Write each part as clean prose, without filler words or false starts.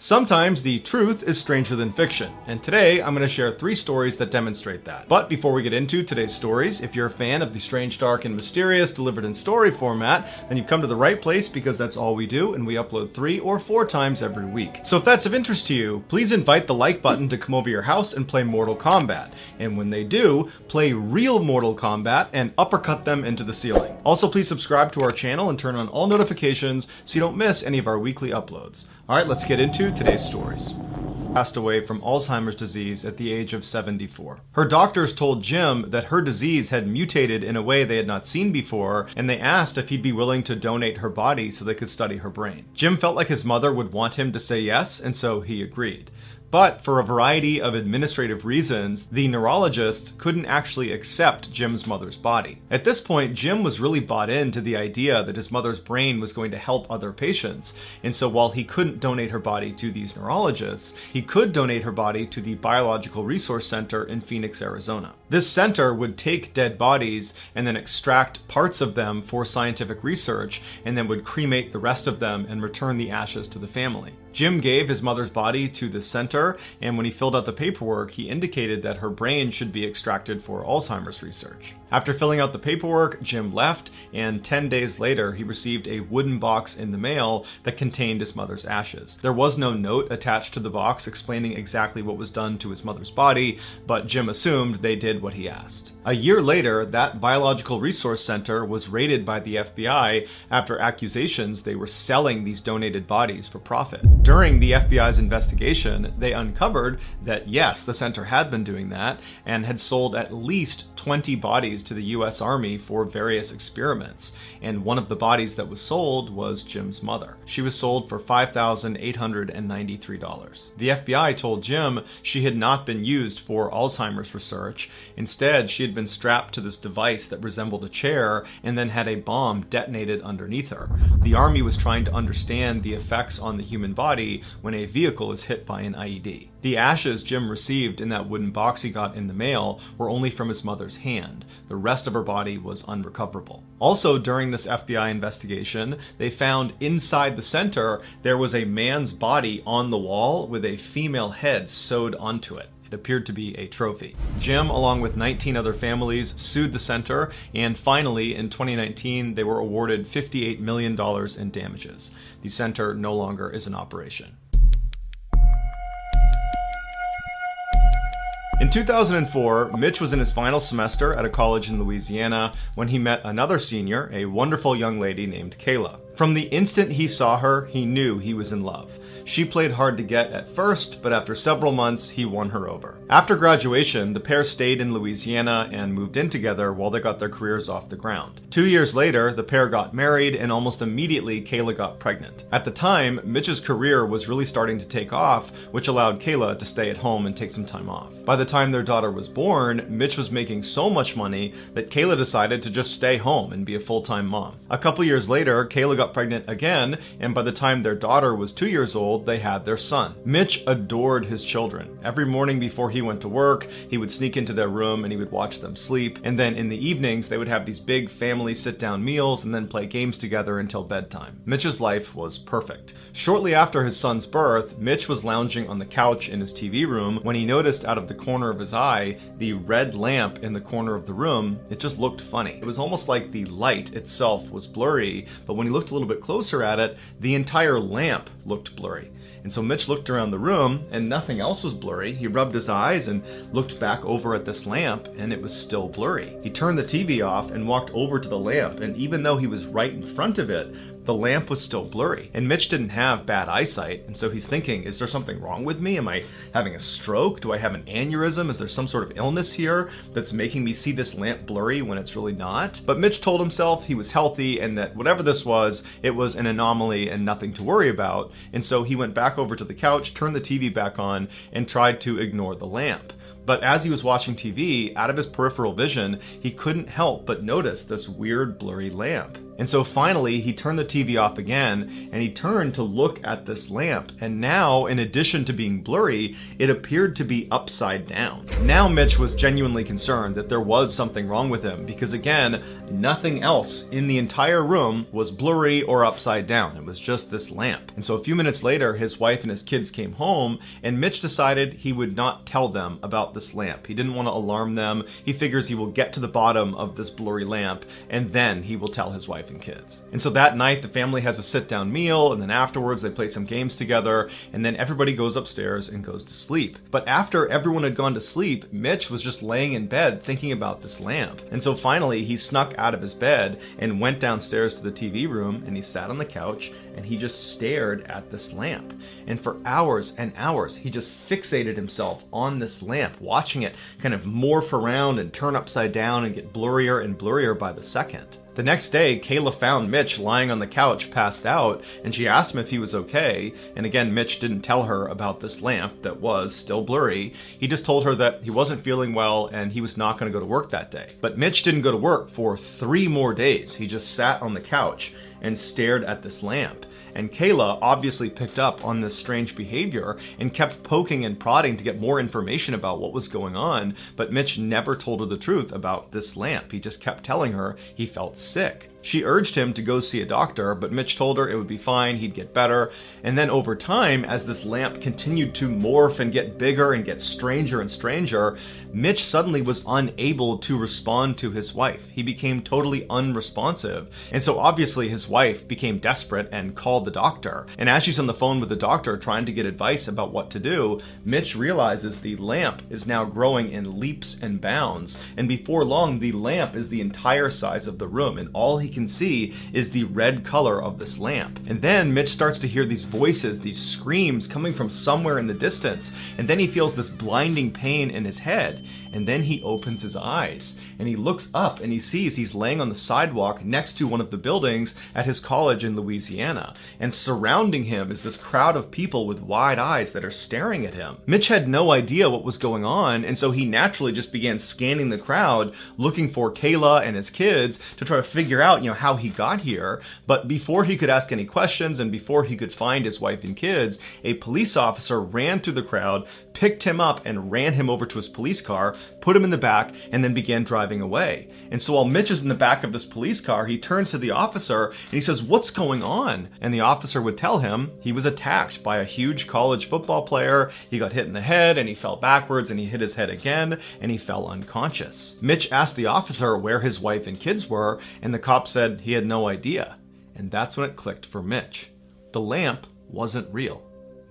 Sometimes the truth is stranger than fiction, and today I'm going to share 3 stories that demonstrate that. But before we get into today's stories, if you're a fan of the strange, dark, and mysterious delivered in story format, then you've come to the right place because that's all we do, and we upload 3 or 4 times every week. So if that's of interest to you, please invite the like button to come over your house and play Mortal Kombat. And when they do, play real Mortal Kombat and uppercut them into the ceiling. Also, please subscribe to our channel and turn on all notifications so you don't miss any of our weekly uploads. Alright, let's get into today's stories. Passed away from Alzheimer's disease at the age of 74. Her doctors told Jim that her disease had mutated in a way they had not seen before, and they asked if he'd be willing to donate her body so they could study her brain. Jim felt like his mother would want him to say yes, and so he agreed. But for a variety of administrative reasons, the neurologists couldn't actually accept Jim's mother's body. At this point, Jim was really bought into the idea that his mother's brain was going to help other patients, and so while he couldn't donate her body to these neurologists, he could donate her body to the Biological Resource Center in Phoenix, Arizona. This center would take dead bodies and then extract parts of them for scientific research, and then would cremate the rest of them and return the ashes to the family. Jim gave his mother's body to the center, and when he filled out the paperwork, he indicated that her brain should be extracted for Alzheimer's research. After filling out the paperwork, Jim left, and 10 days later, he received a wooden box in the mail that contained his mother's ashes. There was no note attached to the box explaining exactly what was done to his mother's body, but Jim assumed they did what he asked. A year later, that Biological Resource Center was raided by the FBI after accusations they were selling these donated bodies for profit. During the FBI's investigation, they uncovered that yes, the center had been doing that and had sold at least 20 bodies to the US Army for various experiments. And one of the bodies that was sold was Jim's mother. She was sold for $5,893. The FBI told Jim she had not been used for Alzheimer's research. Instead, she had been strapped to this device that resembled a chair and then had a bomb detonated underneath her. The Army was trying to understand the effects on the human body when a vehicle is hit by an IED. The ashes Jim received in that wooden box he got in the mail were only from his mother's hand. The rest of her body was unrecoverable. Also, during this FBI investigation, they found inside the center there was a man's body on the wall with a female head sewed onto it. It appeared to be a trophy. Jim, along with 19 other families, sued the center, and finally, in 2019, they were awarded $58 million in damages. The center no longer is in operation. In 2004, Mitch was in his final semester at a college in Louisiana when he met another senior, a wonderful young lady named Kayla. From the instant he saw her, he knew he was in love. She played hard to get at first, but after several months, he won her over. After graduation, the pair stayed in Louisiana and moved in together while they got their careers off the ground. 2 years later, the pair got married, and almost immediately, Kayla got pregnant. At the time, Mitch's career was really starting to take off, which allowed Kayla to stay at home and take some time off. By the time their daughter was born, Mitch was making so much money that Kayla decided to just stay home and be a full-time mom. A couple years later, Kayla got pregnant again, and by the time their daughter was 2 years old, they had their son. Mitch adored his children. Every morning before he went to work, he would sneak into their room and he would watch them sleep, and then in the evenings they would have these big family sit-down meals and then play games together until bedtime. Mitch's life was perfect. Shortly after his son's birth, Mitch was lounging on the couch in his TV room when he noticed out of the corner of his eye the red lamp in the corner of the room. It just looked funny. It was almost like the light itself was blurry, but when he looked a little bit closer at it, the entire lamp looked blurry. And so Mitch looked around the room and nothing else was blurry. He rubbed his eyes and looked back over at this lamp and it was still blurry. He turned the TV off and walked over to the lamp, and even though he was right in front of it, the lamp was still blurry. And Mitch didn't have bad eyesight, and so he's thinking, is there something wrong with me? Am I having a stroke? Do I have an aneurysm? Is there some sort of illness here that's making me see this lamp blurry when it's really not? But Mitch told himself he was healthy and that whatever this was, it was an anomaly and nothing to worry about. And so he went back over to the couch, turned the TV back on, and tried to ignore the lamp. But as he was watching TV, out of his peripheral vision, he couldn't help but notice this weird blurry lamp. And so finally, he turned the TV off again, and he turned to look at this lamp. And now, in addition to being blurry, it appeared to be upside down. Now Mitch was genuinely concerned that there was something wrong with him, because again, nothing else in the entire room was blurry or upside down. It was just this lamp. And so a few minutes later, his wife and his kids came home, and Mitch decided he would not tell them about this lamp. He didn't want to alarm them. He figures he will get to the bottom of this blurry lamp, and then he will tell his wife and kids. And so that night, the family has a sit-down meal, and then afterwards they play some games together, and then everybody goes upstairs and goes to sleep. But after everyone had gone to sleep, Mitch was just laying in bed thinking about this lamp. And so finally, he snuck out of his bed and went downstairs to the TV room, and he sat on the couch, and he just stared at this lamp. And for hours and hours, he just fixated himself on this lamp, watching it kind of morph around and turn upside down and get blurrier and blurrier by the second. The next day, Kayla found Mitch lying on the couch, passed out, and she asked him if he was okay. And again, Mitch didn't tell her about this lamp that was still blurry. He just told her that he wasn't feeling well and he was not going to go to work that day. But Mitch didn't go to work for 3 more days. He just sat on the couch and stared at this lamp. And Kayla obviously picked up on this strange behavior and kept poking and prodding to get more information about what was going on, but Mitch never told her the truth about this lamp. He just kept telling her he felt sick. She urged him to go see a doctor, but Mitch told her it would be fine, he'd get better. And then over time, as this lamp continued to morph and get bigger and get stranger and stranger, Mitch suddenly was unable to respond to his wife. He became totally unresponsive. And so obviously his wife became desperate and called the doctor. And as she's on the phone with the doctor trying to get advice about what to do, Mitch realizes the lamp is now growing in leaps and bounds. And before long, the lamp is the entire size of the room, and all he can see is the red color of this lamp. And then Mitch starts to hear these voices, these screams coming from somewhere in the distance. And then he feels this blinding pain in his head. And then he opens his eyes and he looks up and he sees he's laying on the sidewalk next to one of the buildings at his college in Louisiana. And surrounding him is this crowd of people with wide eyes that are staring at him. Mitch had no idea what was going on, and so he naturally just began scanning the crowd, looking for Kayla and his kids to try to figure out, how he got here. But before he could ask any questions and before he could find his wife and kids, a police officer ran through the crowd, picked him up and ran him over to his police car, put him in the back, and then began driving away. And so while Mitch is in the back of this police car, he turns to the officer and he says, "What's going on?" And the officer would tell him he was attacked by a huge college football player. He got hit in the head and he fell backwards and he hit his head again and he fell unconscious. Mitch asked the officer where his wife and kids were, and the cop said he had no idea. And that's when it clicked for Mitch. The lamp wasn't real.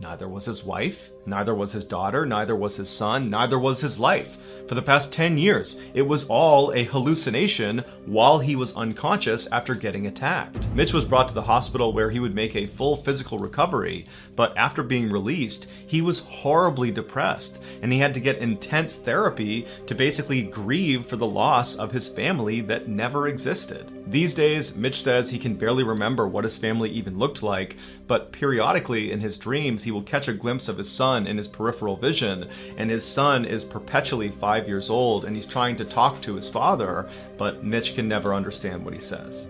Neither was his wife, neither was his daughter, neither was his son, neither was his life. For the past 10 years, it was all a hallucination while he was unconscious after getting attacked. Mitch was brought to the hospital where he would make a full physical recovery, but after being released, he was horribly depressed, and he had to get intense therapy to basically grieve for the loss of his family that never existed. These days, Mitch says he can barely remember what his family even looked like, but periodically in his dreams, he will catch a glimpse of his son in his peripheral vision, and his son is perpetually 5 years old, and he's trying to talk to his father, but Mitch can never understand what he says.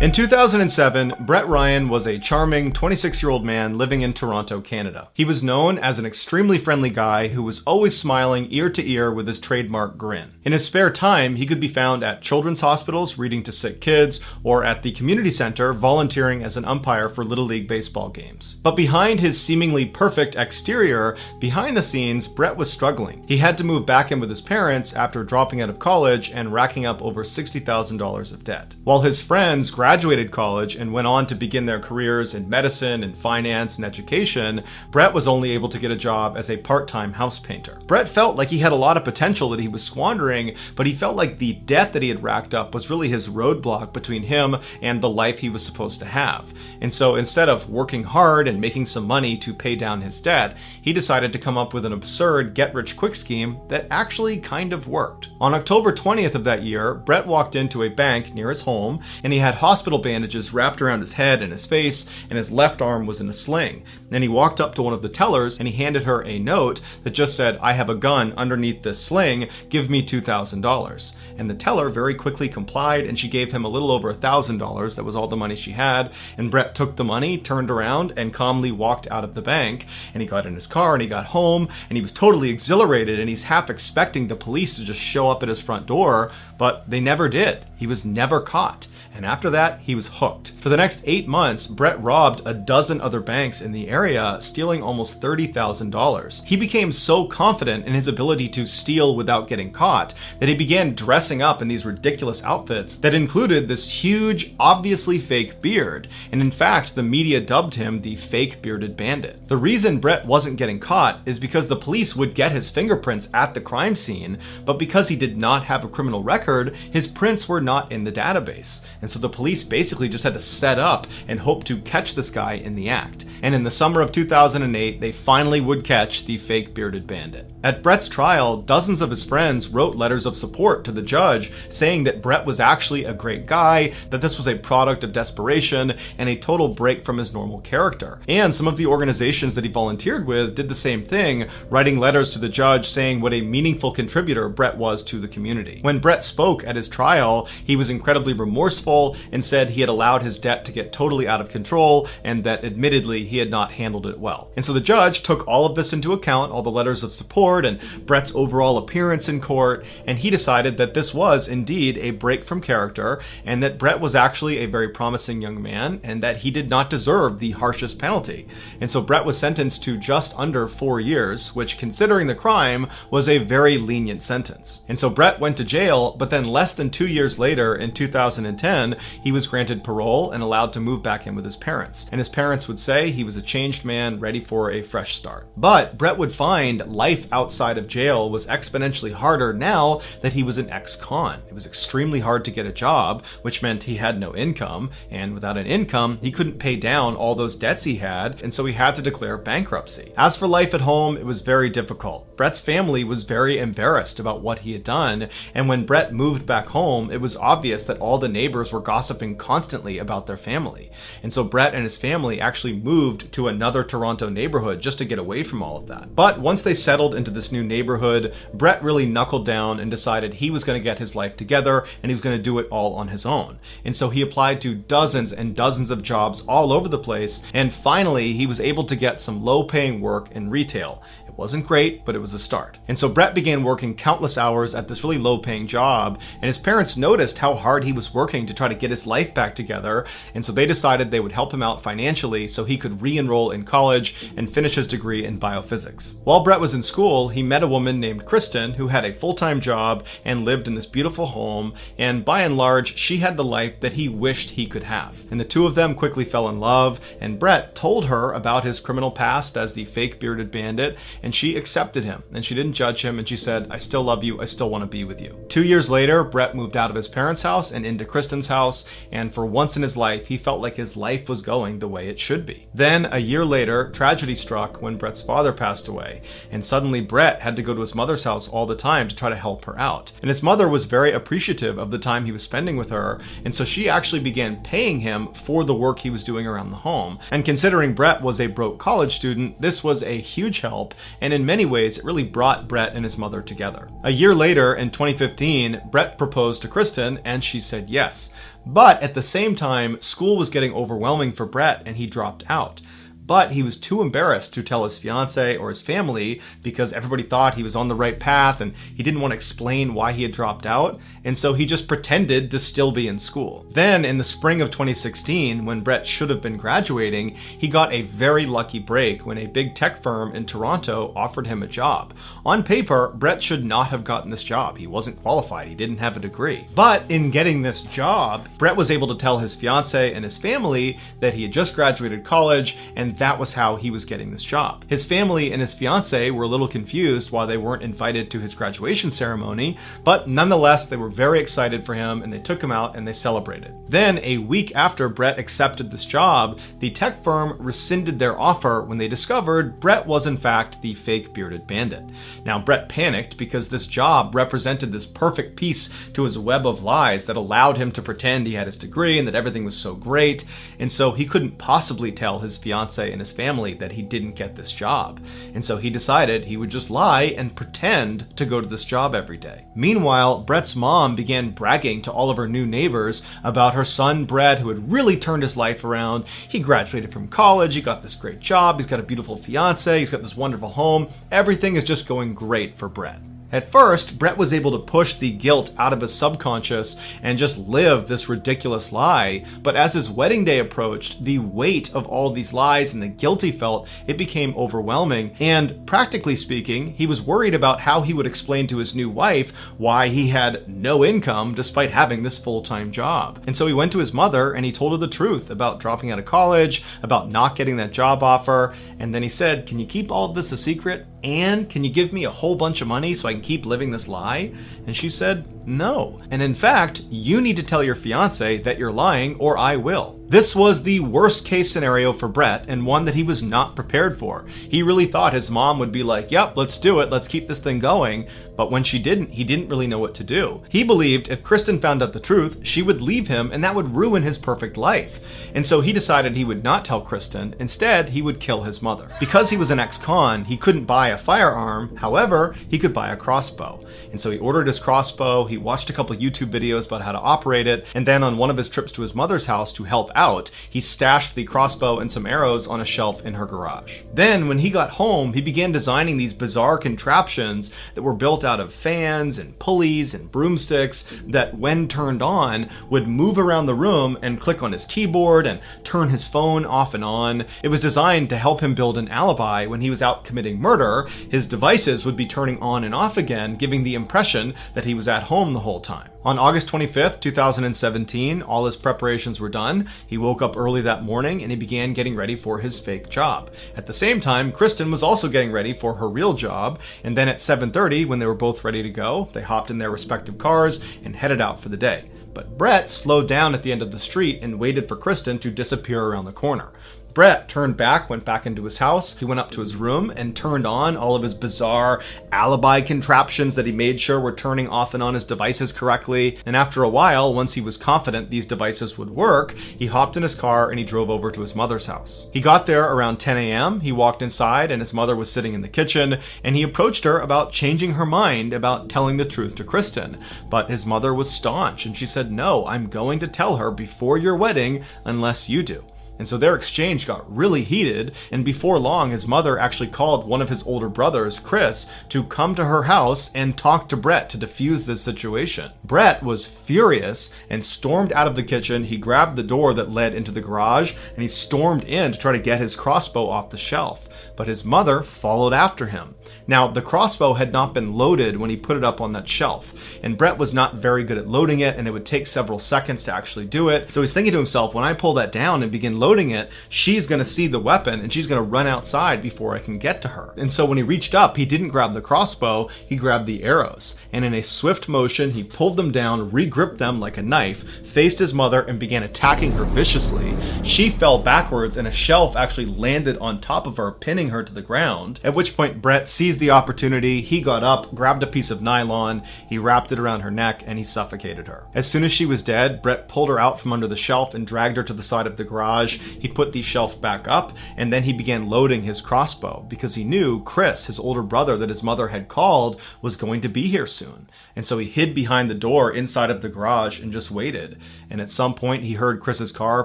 In 2007, Brett Ryan was a charming 26-year-old man living in Toronto, Canada. He was known as an extremely friendly guy who was always smiling ear to ear with his trademark grin. In his spare time, he could be found at children's hospitals reading to sick kids, or at the community center volunteering as an umpire for Little League baseball games. But behind his seemingly perfect exterior, behind the scenes, Brett was struggling. He had to move back in with his parents after dropping out of college and racking up over $60,000 of debt. While his friends graduated college and went on to begin their careers in medicine and finance and education, Brett was only able to get a job as a part-time house painter. Brett felt like he had a lot of potential that he was squandering, but he felt like the debt that he had racked up was really his roadblock between him and the life he was supposed to have. And so instead of working hard and making some money to pay down his debt, he decided to come up with an absurd get-rich-quick scheme that actually kind of worked. On October 20th of that year, Brett walked into a bank near his home, and he had hospital bandages wrapped around his head and his face, and his left arm was in a sling. And he walked up to one of the tellers and he handed her a note that just said, "I have a gun underneath this sling, give me $2,000. And the teller very quickly complied, and she gave him a little over $1,000. That was all the money she had. And Brett took the money, turned around, and calmly walked out of the bank. And he got in his car and he got home, and he was totally exhilarated, and he's half expecting the police to just show up at his front door, but they never did. He was never caught. And after that, he was hooked. For the next 8 months, Brett robbed a dozen other banks in the area, stealing almost $30,000. He became so confident in his ability to steal without getting caught that he began dressing up in these ridiculous outfits that included this huge, obviously fake beard. And in fact, the media dubbed him the fake bearded bandit. The reason Brett wasn't getting caught is because the police would get his fingerprints at the crime scene, but because he did not have a criminal record, his prints were not in the database. And so the police basically just had to set up and hope to catch this guy in the act. And in the summer of 2008, they finally would catch the fake bearded bandit. At Brett's trial, dozens of his friends wrote letters of support to the judge saying that Brett was actually a great guy, that this was a product of desperation and a total break from his normal character. And some of the organizations that he volunteered with did the same thing, writing letters to the judge saying what a meaningful contributor Brett was to the community. When Brett spoke at his trial, he was incredibly remorseful and said he had allowed his debt to get totally out of control and that admittedly he had not handled it well. And so the judge took all of this into account, all the letters of support and Brett's overall appearance in court, and he decided that this was indeed a break from character and that Brett was actually a very promising young man and that he did not deserve the harshest penalty. And so Brett was sentenced to just under 4 years, which considering the crime was a very lenient sentence. And so Brett went to jail, but then less than 2 years later in 2010, he was granted parole and allowed to move back in with his parents. And his parents would say he was a changed man ready for a fresh start. But Brett would find life outside of jail was exponentially harder now that he was an ex-con. It was extremely hard to get a job, which meant he had no income, and without an income, he couldn't pay down all those debts he had, and so he had to declare bankruptcy. As for life at home, it was very difficult. Brett's family was very embarrassed about what he had done, and when Brett moved back home, it was obvious that all the neighbors were gossiping constantly about their family. And so Brett and his family actually moved to another Toronto neighborhood just to get away from all of that. But once they settled into this new neighborhood, Brett really knuckled down and decided he was going to get his life together and he was going to do it all on his own. And so he applied to dozens and dozens of jobs all over the place, and finally he was able to get some low-paying work in retail. It wasn't great, but it was a start. And so Brett began working countless hours at this really low-paying job, and his parents noticed how hard he was working to try to get his life back together, and so they decided they would help him out financially so he could re-enroll in college and finish his degree in biophysics. While Brett was in school, he met a woman named Kristen who had a full-time job and lived in this beautiful home, and by and large, she had the life that he wished he could have. And the two of them quickly fell in love, and Brett told her about his criminal past as the fake bearded bandit, and she accepted him, and she didn't judge him, and she said, "I still love you, I still want to be with you." 2 years later, Brett moved out of his parents' house and into Kristen's house, and for once in his life, he felt like his life was going the way it should be. Then, a year later, tragedy struck when Brett's father passed away, and suddenly Brett had to go to his mother's house all the time to try to help her out. And his mother was very appreciative of the time he was spending with her, and so she actually began paying him for the work he was doing around the home. And considering Brett was a broke college student, this was a huge help, and in many ways, it really brought Brett and his mother together. A year later, in 2015, Brett proposed to Kristen, and she said yes. But at the same time, school was getting overwhelming for Brett, and he dropped out. But he was too embarrassed to tell his fiance or his family because everybody thought he was on the right path and he didn't want to explain why he had dropped out, and so he just pretended to still be in school. Then in the spring of 2016, when Brett should have been graduating, he got a very lucky break when a big tech firm in Toronto offered him a job. On paper, Brett should not have gotten this job. He wasn't qualified, he didn't have a degree. But in getting this job, Brett was able to tell his fiance and his family that he had just graduated college, and and that was how he was getting this job. His family and his fiance were a little confused why they weren't invited to his graduation ceremony, but nonetheless, they were very excited for him and they took him out and they celebrated. Then, a week after Brett accepted this job, the tech firm rescinded their offer when they discovered Brett was in fact the fake bearded bandit. Now, Brett panicked because this job represented this perfect piece to his web of lies that allowed him to pretend he had his degree and that everything was so great, and so he couldn't possibly tell his fiance and his family that he didn't get this job. And so he decided he would just lie and pretend to go to this job every day. Meanwhile, Brett's mom began bragging to all of her new neighbors about her son Brett, who had really turned his life around. He graduated from college, he got this great job, he's got a beautiful fiance, he's got this wonderful home. Everything is just going great for Brett. At first, Brett was able to push the guilt out of his subconscious and just live this ridiculous lie, but as his wedding day approached, the weight of all these lies and the guilt he felt, it became overwhelming, and practically speaking, he was worried about how he would explain to his new wife why he had no income despite having this full-time job. And so he went to his mother and he told her the truth about dropping out of college, about not getting that job offer, and then he said, "Can you keep all of this a secret? And can you give me a whole bunch of money so I can keep living this lie?" And she said, "No. And in fact, you need to tell your fiance that you're lying or I will." This was the worst case scenario for Brett and one that he was not prepared for. He really thought his mom would be like, "Yep, let's do it. Let's keep this thing going." But when she didn't, he didn't really know what to do. He believed if Kristen found out the truth, she would leave him and that would ruin his perfect life. And so he decided he would not tell Kristen. Instead, he would kill his mother. Because he was an ex-con, he couldn't buy a firearm. However, he could buy a crossbow. And so he ordered his crossbow, he watched a couple YouTube videos about how to operate it, and then on one of his trips to his mother's house to help out, he stashed the crossbow and some arrows on a shelf in her garage. Then, when he got home, he began designing these bizarre contraptions that were built out of fans and pulleys and broomsticks that, when turned on, would move around the room and click on his keyboard and turn his phone off and on. It was designed to help him build an alibi when he was out committing murder. His devices would be turning on and off again, giving the impression that he was at home the whole time. On August 25th, 2017, all his preparations were done. He woke up early that morning and he began getting ready for his fake job. At the same time, Kristen was also getting ready for her real job, and then at 7:30, when they were both ready to go, they hopped in their respective cars and headed out for the day. But Brett slowed down at the end of the street and waited for Kristen to disappear around the corner. Brett turned back, went back into his house. He went up to his room and turned on all of his bizarre alibi contraptions that he made sure were turning off and on his devices correctly. And after a while, once he was confident these devices would work, he hopped in his car and he drove over to his mother's house. He got there around 10 a.m. He walked inside and his mother was sitting in the kitchen, and he approached her about changing her mind about telling the truth to Kristen. But his mother was staunch and she said, "No, I'm going to tell her before your wedding unless you do." And so their exchange got really heated, and before long, his mother actually called one of his older brothers, Chris, to come to her house and talk to Brett to defuse this situation. Brett was furious and stormed out of the kitchen. He grabbed the door that led into the garage, and he stormed in to try to get his crossbow off the shelf. But his mother followed after him. Now, the crossbow had not been loaded when he put it up on that shelf, and Brett was not very good at loading it, and it would take several seconds to actually do it. So he's thinking to himself, when I pull that down and begin loading it, she's going to see the weapon and she's going to run outside before I can get to her. And so when he reached up, he didn't grab the crossbow, he grabbed the arrows. And in a swift motion, he pulled them down, re-gripped them like a knife, faced his mother, and began attacking her viciously. She fell backwards and a shelf actually landed on top of her, pinning her to the ground. At which point Brett seized the opportunity. He got up, grabbed a piece of nylon, he wrapped it around her neck, and he suffocated her. As soon as she was dead, Brett pulled her out from under the shelf and dragged her to the side of the garage. He put the shelf back up, and then he began loading his crossbow because he knew Chris, his older brother that his mother had called, was going to be here soon. And so he hid behind the door inside of the garage and just waited. And at some point he heard Chris's car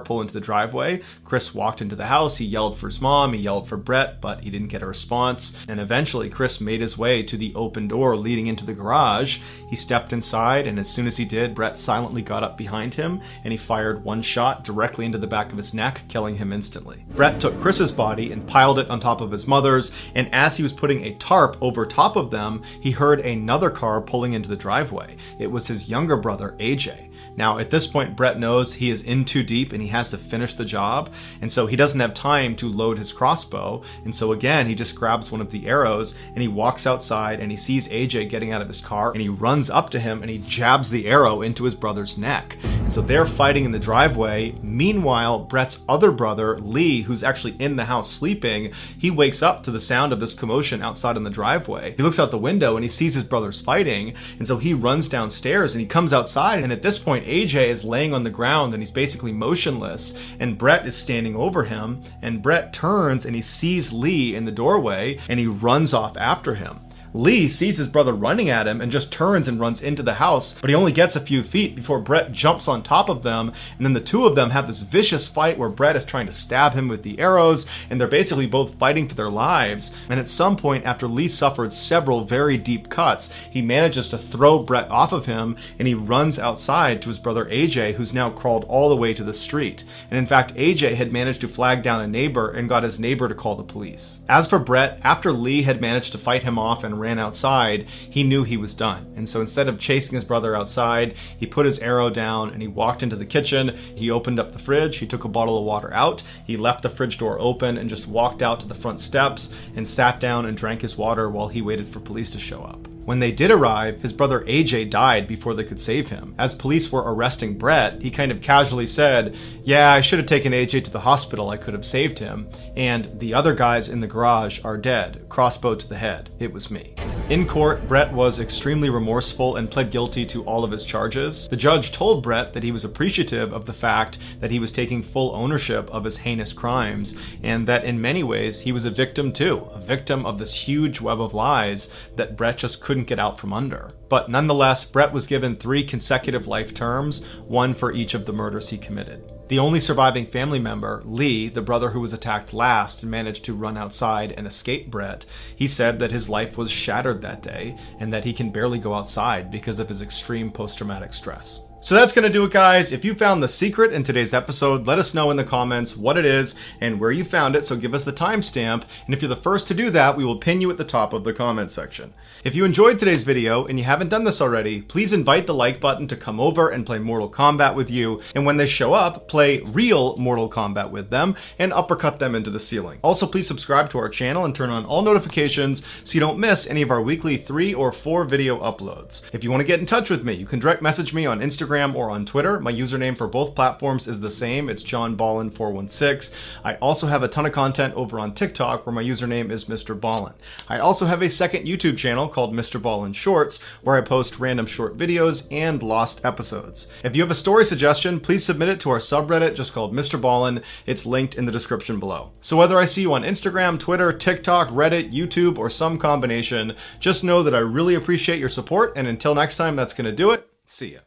pull into the driveway. Chris walked into the house, he yelled for his mom, he yelled for Brett, but he didn't get a response. And eventually Chris made his way to the open door leading into the garage. He stepped inside, and as soon as he did, Brett silently got up behind him and he fired one shot directly into the back of his neck, killing him instantly. Brett took Chris's body and piled it on top of his mother's, and as he was putting a tarp over top of them, he heard another car pulling into the driveway. It was his younger brother, AJ. Now, at this point, Brett knows he is in too deep and he has to finish the job. And so he doesn't have time to load his crossbow. And so again, he just grabs one of the arrows and he walks outside and he sees AJ getting out of his car and he runs up to him and he jabs the arrow into his brother's neck. And so they're fighting in the driveway. Meanwhile, Brett's other brother, Lee, who's actually in the house sleeping, he wakes up to the sound of this commotion outside in the driveway. He looks out the window and he sees his brothers fighting. And so he runs downstairs and he comes outside. And at this point, AJ is laying on the ground and he's basically motionless. And Brett is standing over him. And Brett turns and he sees Lee in the doorway and he runs off after him. Lee sees his brother running at him and just turns and runs into the house, but he only gets a few feet before Brett jumps on top of them, and then the two of them have this vicious fight where Brett is trying to stab him with the arrows, and they're basically both fighting for their lives. And at some point, after Lee suffered several very deep cuts, he manages to throw Brett off of him, and he runs outside to his brother AJ, who's now crawled all the way to the street. And in fact, AJ had managed to flag down a neighbor and got his neighbor to call the police. As for Brett, after Lee had managed to fight him off and ran outside, he knew he was done. And so instead of chasing his brother outside, he put his arrow down and he walked into the kitchen. He opened up the fridge, he took a bottle of water out, he left the fridge door open and just walked out to the front steps and sat down and drank his water while he waited for police to show up. When they did arrive, his brother AJ died before they could save him. As police were arresting Brett, he kind of casually said, "Yeah, I should have taken AJ to the hospital, I could have saved him. And the other guys in the garage are dead, crossbow to the head. It was me." In court, Brett was extremely remorseful and pled guilty to all of his charges. The judge told Brett that he was appreciative of the fact that he was taking full ownership of his heinous crimes, and that in many ways he was a victim too, a victim of this huge web of lies that Brett just couldn't get out from under. But nonetheless, Brett was given 3 consecutive life terms, one for each of the murders he committed. The only surviving family member, Lee, the brother who was attacked last and managed to run outside and escape Brett, he said that his life was shattered that day and that he can barely go outside because of his extreme post-traumatic stress. So that's going to do it, guys. If you found the secret in today's episode, let us know in the comments what it is and where you found it, so give us the timestamp. And if you're the first to do that, we will pin you at the top of the comment section. If you enjoyed today's video and you haven't done this already, please invite the like button to come over and play Mortal Kombat with you. And when they show up, play real Mortal Kombat with them and uppercut them into the ceiling. Also, please subscribe to our channel and turn on all notifications so you don't miss any of our weekly 3 or 4 video uploads. If you want to get in touch with me, you can direct message me on Instagram or on Twitter. My username for both platforms is the same. It's JohnBallin416. I also have a ton of content over on TikTok where my username is Mr. Ballin. I also have a second YouTube channel called Mr. Ballin Shorts where I post random short videos and lost episodes. If you have a story suggestion, please submit it to our subreddit just called Mr. Ballin. It's linked in the description below. So whether I see you on Instagram, Twitter, TikTok, Reddit, YouTube, or some combination, just know that I really appreciate your support, and until next time, that's going to do it. See ya.